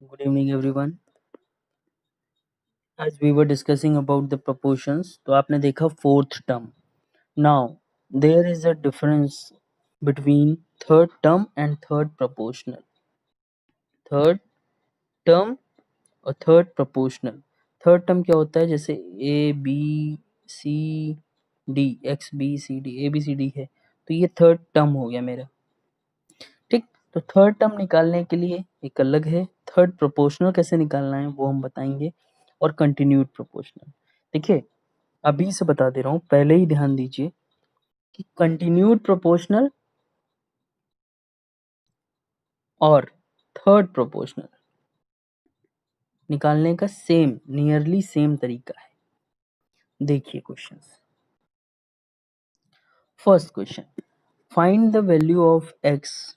Good evening everyone. As we were discussing about the proportions, तो आपने देखा fourth term. Now there is a difference between third term and third proportional. Third term और third proportional. Third term क्या होता है? जैसे A B C D X B C D A B C D है, तो ये third term हो गया मेरा. ठीक. तो थर्ड टर्म निकालने के लिए एक अलग है. थर्ड प्रोपोर्शनल कैसे निकालना है वो हम बताएंगे. और कंटिन्यूड प्रोपोर्शनल. देखिए, अभी से बता दे रहा हूँ, पहले ही ध्यान दीजिए कि कंटिन्यूड प्रोपोर्शनल और थर्ड प्रोपोर्शनल निकालने का नियरली सेम तरीका है. देखिए questions. First question, find the value of x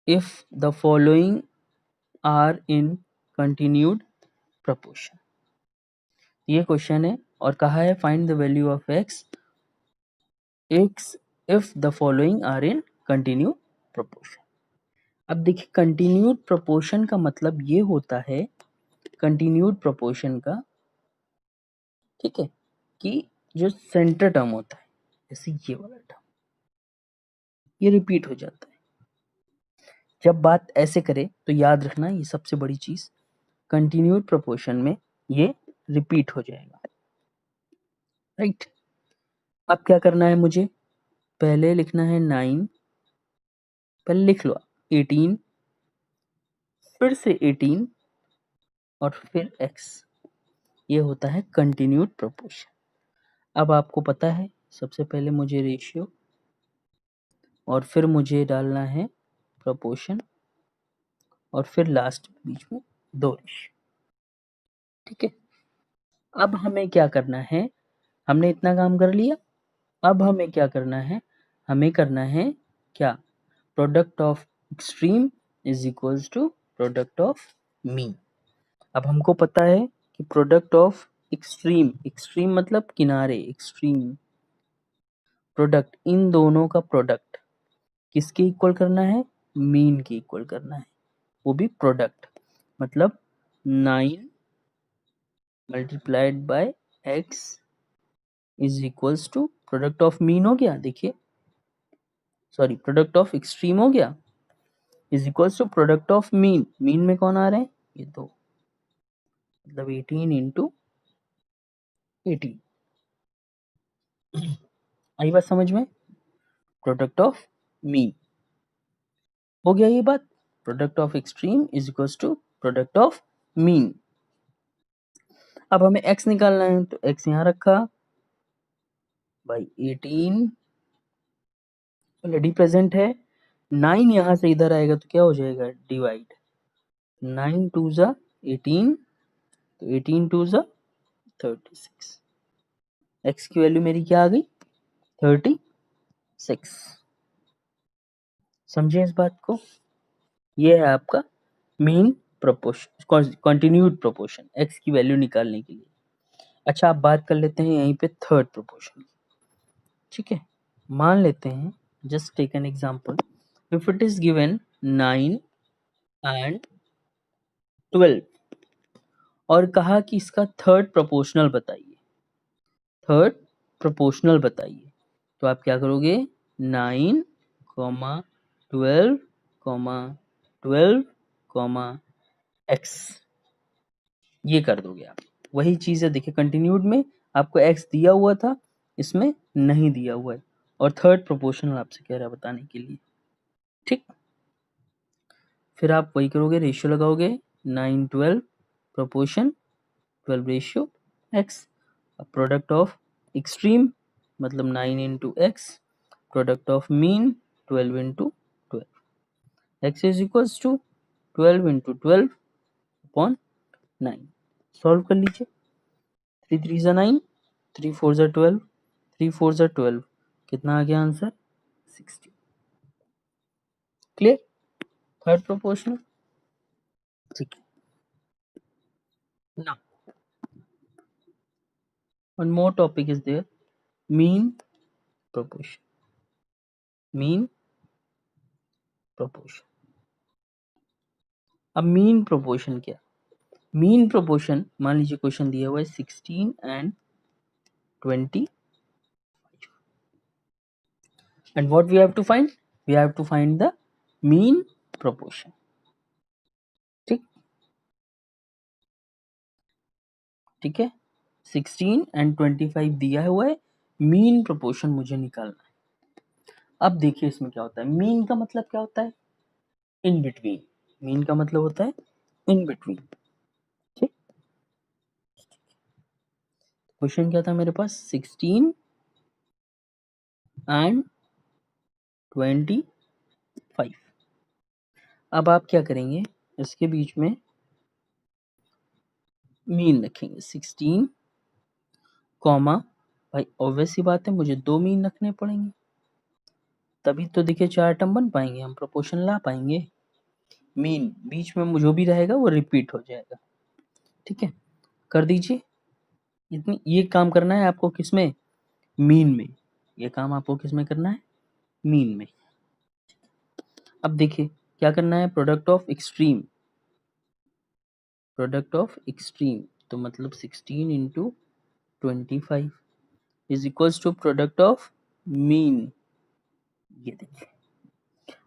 if the following are in continued proportion. ये क्वेश्चन है और कहा है find the value of x if the following are in continued proportion. अब देखिए, कंटिन्यूड प्रोपोर्शन का मतलब ये होता है, कंटिन्यूड प्रोपोर्शन का, ठीक है, कि जो सेंटर टर्म होता है, जैसे ये वाला टर्म, ये रिपीट हो जाता है. जब बात ऐसे करे तो याद रखना, ये सबसे बड़ी चीज, कंटिन्यूड प्रोपोर्शन में ये रिपीट हो जाएगा. राइट. अब क्या करना है मुझे? पहले लिखना है 9, पहले लिख लो 18, फिर से 18 और फिर x. ये होता है कंटिन्यूड प्रोपोर्शन. अब आपको पता है, सबसे पहले मुझे रेशियो और फिर मुझे डालना है प्रोपोर्शन और फिर लास्ट बीच में 2 रेशियो. ठीक है. अब हमें क्या करना है? हमने इतना काम कर लिया. अब हमें क्या करना है? हमें करना है क्या? Product of extreme is equals to product of mean. अब हमको पता है कि प्रोडक्ट ऑफ एक्सट्रीम, एक्सट्रीम मतलब किनारे, एक्सट्रीम प्रोडक्ट, इन दोनों का प्रोडक्ट किसके इक्वल करना है? मीन के इक्वल करना है, वो भी प्रोडक्ट. मतलब 9 multiplied by x is equals to product of mean हो गया. देखिए, सॉरी, प्रोडक्ट ऑफ एक्सट्रीम हो गया, is equals to product of mean. Mean में कौन आ रहे हैं? ये दो, मतलब 18 इंटू 18. आई बात समझ में? प्रोडक्ट ऑफ मीन हो गया ये बात. Product of extreme is equals to product of mean. अब हमें x निकालना है, तो x यहाँ रखा भाई, 18 ऑलरेडी प्रेजेंट है. 9 यहाँ से इधर आएगा तो क्या हो जाएगा? डिवाइड. 9 टू ज़ा 18, तो 18 टू ज़ा 36. x की वैल्यू मेरी क्या आ गई? 36. समझे इस बात को? ये है आपका mean proportion, continued proportion, x की वैल्यू निकालने के लिए. अच्छा, आप बात कर लेते हैं यहीं पे थर्ड प्रोपोर्शन. ठीक है. मान लेते हैं, just take an example, if it is given 9 and 12 और कहा कि इसका थर्ड प्रोपोर्शनल बताइए. थर्ड प्रोपोर्शनल बताइए. तो आप क्या करोगे? 9, 12, 12, x, ये कर दोगे आप. वही चीज है, देखिए, कंटिन्यूड में आपको x दिया हुआ था, इसमें नहीं दिया हुआ है, और थर्ड प्रोपोर्शनल आपसे कह रहा है बताने के लिए. ठीक. फिर आप वही करोगे, रेशियो लगाओगे, 9, 12 proportion, 12 ratio x. Product of extreme मतलब 9 into X, product of mean 12 into 12. x is equals to 12 into 12 upon 9. Solve कर लीजिए. 3 3 ज़ा 9, 3 4 ज़ा 12, 3 4 ज़ा 12, कितना आ गया आंसर? 60. क्लियर? Third proportional. ठीक है. Now, one more topic is there, mean proportion. Mean proportion. अब मीन प्रोपोर्शन क्या? मीन प्रोपोर्शन, मान लीजिए क्वेश्चन दिया हुआ है 16 and 20 and what we have to find? We have to find the mean proportion. ठीक, ठीक है, 16 एंड 25 दिया हुआ है, मीन प्रोपोर्शन मुझे निकालना है। अब देखिए इसमें क्या होता है, मीन का मतलब क्या होता है? In between. मीन का मतलब होता है इन बिटवीन। ठीक, क्वेश्चन क्या था मेरे पास? 16 एंड 25। अब आप क्या करेंगे, इसके बीच में मीन रखेंगे 16 कॉमा, भाई ऑब्वियस सी बात है मुझे 2 मीन रखने पड़ेंगे, तभी तो देखिए 4 टर्म बन पाएंगे, हम प्रोपोर्शन ला पाएंगे। मीन बीच में जो भी रहेगा वो रिपीट हो जाएगा। ठीक है, कर दीजिए। इतनी ये काम करना है आपको, किसमें? मीन में। ये काम आपको किसमें करना है? मीन में। अब देखिए क्या करना है, product of extreme. Product of extreme तो मतलब 16 into 25 is equals to product of mean. ये देखिए,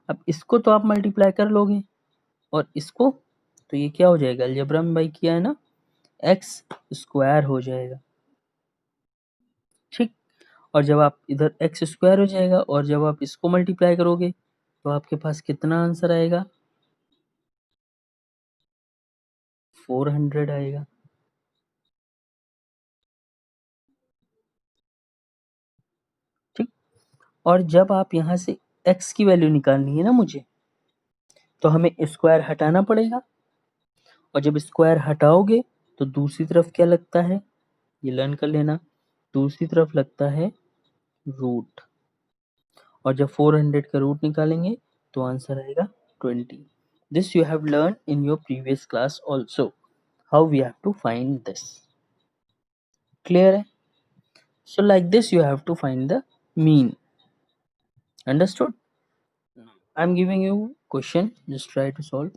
अब इसको तो आप मल्टीप्लाई कर लोगे और इसको, तो ये क्या हो जाएगा, अलजेब्रा में भाई किया है ना, एक्स स्क्वायर हो जाएगा। ठीक, और जब आप इधर एक्स स्क्वायर हो जाएगा और जब आप इसको मल्टीप्लाई करोगे तो आपके पास कितना आंसर आएगा? 400 आएगा। ठीक, और जब आप यहाँ से x की वैल्यू निकालनी है ना मुझे, तो हमें स्क्वायर हटाना पड़ेगा, और जब स्क्वायर हटाओगे तो दूसरी तरफ क्या लगता है, ये लर्न कर लेना, दूसरी तरफ लगता है रूट, और जब 400 का रूट निकालेंगे तो आंसर आएगा 20। This you have learn in your previous class also, how we have to find this. Clear है? So like this you have to find the mean. Understood? I'm giving you question, just try to solve.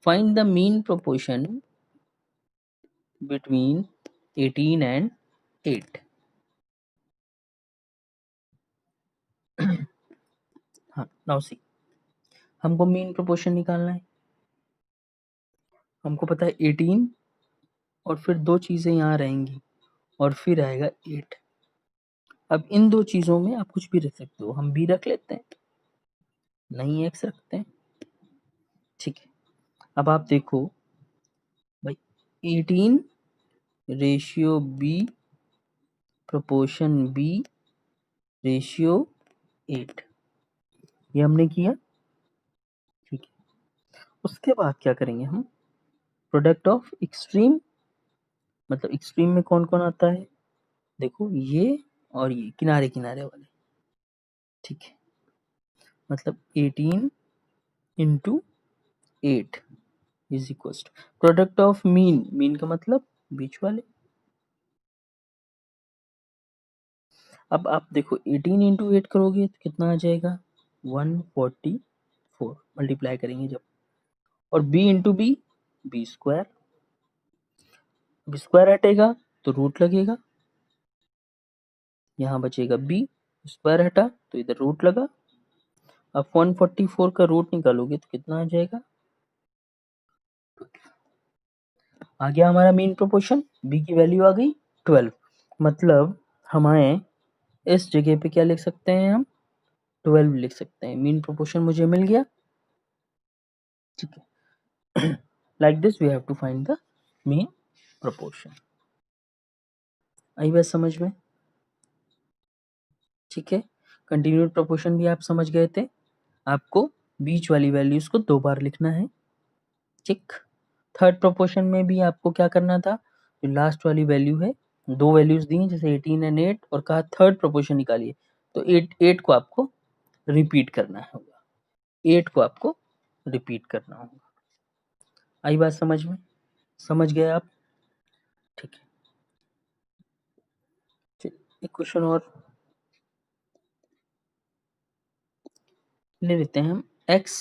Find the mean proportion between 18 and 8. हाँ, now see, हमको mean proportion निकालना है। हमको पता है 18 और फिर दो चीजें यहाँ रहेंगी और फिर आएगा 8। अब इन दो चीजों में आप कुछ भी रख सकते हो, हम b रख लेते हैं, नहीं x रखते हैं। ठीक है, अब आप देखो भाई, 18 ratio b proportion b ratio 8, ये हमने किया। ठीक है, उसके बाद क्या करेंगे हम, प्रोडक्ट ऑफ एक्सट्रीम, मतलब एक्सट्रीम में कौन कौन आता है, देखो ये और ये किनारे किनारे वाले। ठीक है, मतलब 18 into 8 is equal to product of mean, मीन का मतलब बीच वाले। अब आप देखो 18 इंटू 8 करोगे तो कितना आ जाएगा, 144 मल्टीप्लाई करेंगे जब, और b into B, B square, अब स्क्वायर हटेगा तो रूट लगेगा, यहाँ बचेगा b, स्क्वायर हटा तो इधर रूट लगा। अब 144 का रूट निकालोगे तो कितना आ जाएगा, आ गया हमारा मीन प्रोपोर्शन, b की वैल्यू आ गई 12। मतलब हमें इस जगह पे क्या लिख सकते हैं, हम 12 लिख सकते हैं, मीन प्रोपोर्शन मुझे मिल गया। ठीक है, like this we have to find the mean proportion. आई बात समझ में? ठीक है, कंटिन्यूड प्रोपोर्शन भी आप समझ गए थे, आपको बीच वाली वैल्यूज को 2 बार लिखना है। ठीक, थर्ड प्रोपोर्शन में भी आपको क्या करना था, जो लास्ट वाली वैल्यू है, दो वैल्यूज दी हैं जैसे 18 एंड 8 और कहा थर्ड प्रोपोर्शन निकालिए, तो 8 को आपको रिपीट करना होगा, 8 को आपको रिपीट करना होगा। आई बात समझ में? समझ गए आप? ठीक है, एक क्वेश्चन और ले लेते हैं हम। x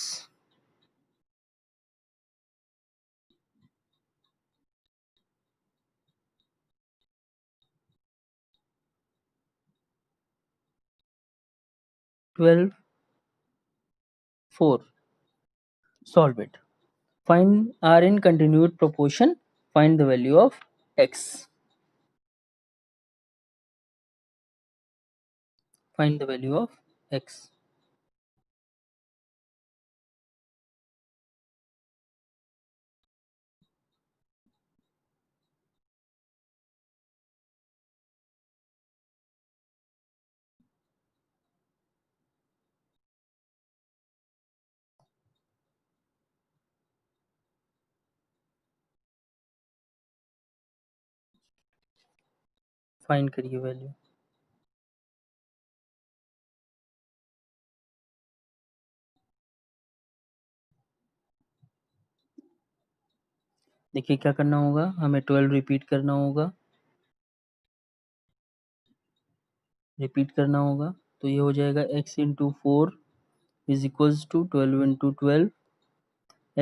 12, 4. Solve it. Find R in continued proportion. Find the value of X. Find the value of X. Find करिए वैल्यू। देखिए क्या करना होगा, हमें 12 रिपीट करना होगा, तो ये हो जाएगा x into 4 is equals to 12 into 12।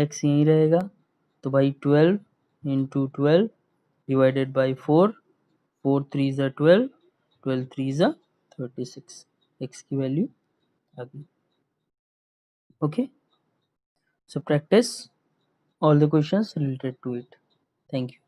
x यहीं रहेगा, तो भाई 12 इंटू 12 डिवाइडेड बाई 4, 4 3 ज़ा 12, 12 3 ज़ा 36। x की वैल्यू आ गई। Okay, so practice all the questions related to it. Thank you.